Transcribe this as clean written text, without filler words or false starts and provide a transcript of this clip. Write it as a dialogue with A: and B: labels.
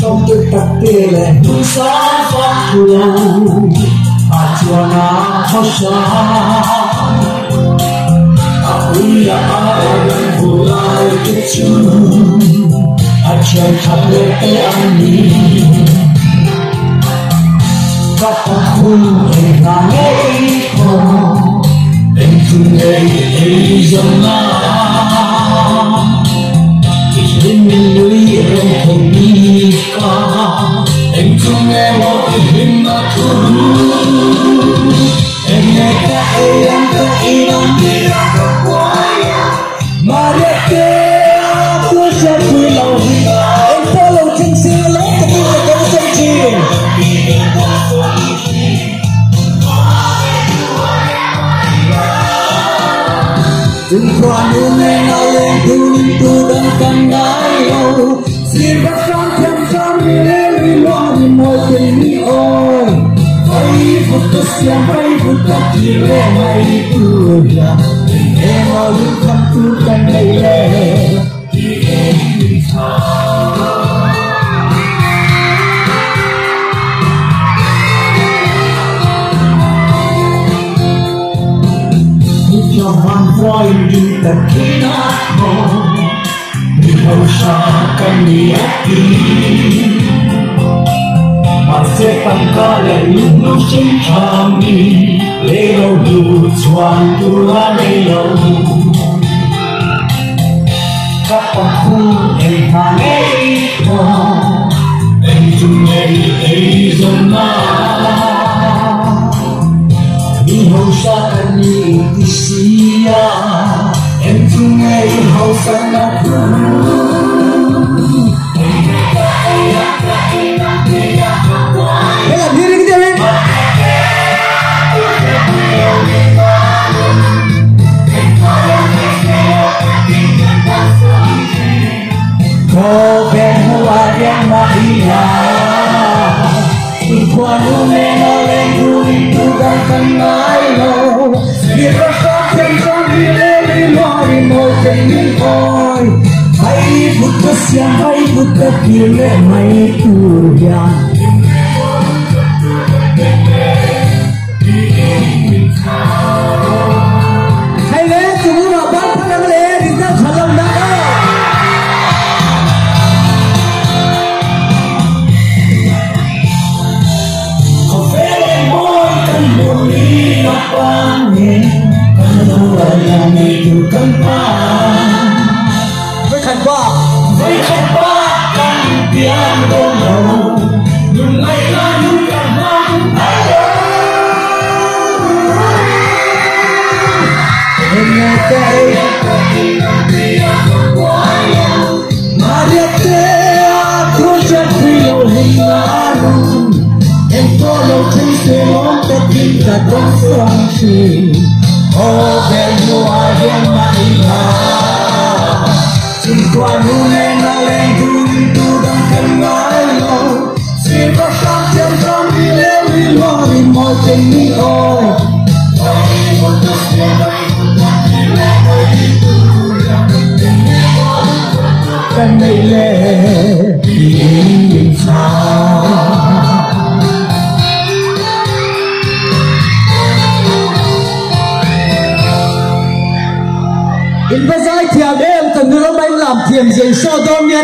A: trong tôi tập tê lệ tôi xa phát cuồng chua na khó xa ui ya vui lại cái chung chơi khắp nơi tới anh đi các con em là nghe không em thương em dòng na đến nơi em không đi cả em thương em một hình mà thương em nghe cả em ta ilang dia kebuaya mereka aku siapa lau em follow chân siêu lấy cái gì là cái chân chiên đừng qua những ngày nào lên tu đang cần ngái lâu xin các con thêm con đi lên đi lo đi mọi tình đi ôi hãy phút tất xem hãy phút tất chỉ lệ mày tu ra em ở những khăn tu cần đầy lệ thì em đi xa cho hoang voi đi tận khi nát hồn đi hầu xa căn đi ác đi mà sẽ tăng ca lại lúc sinh thang đi lê lâu đủ choàng tu la lê lâu các con khu em thang ấy không em chung ngày ấy dần na đi hầu xa căn đi đi xia em chung ngày hầu xa na Kau berdua yang Maria, Tuhan menoleh itu dan kenal Kita sampai sambil lari mau kening oi, hai buka siang hai buka kile mai turjan. Hai le, semua bapak yang le di sana salam dah. Với khăn qua căn tiếng đôn đầu đừng ngày là những cảm nắng ai đâu em nghe cây Maria aku jadi lohingan em tolong cinta untuk kita konsumsi oh berdua yang Maria Tuhan menoleh itu dan kenal Siapa saja yang dilewati lari mau tinggi oi Hai putus yang itu dan lele ingin In bây giờ thì em từng người làm thiền dành so đom nhé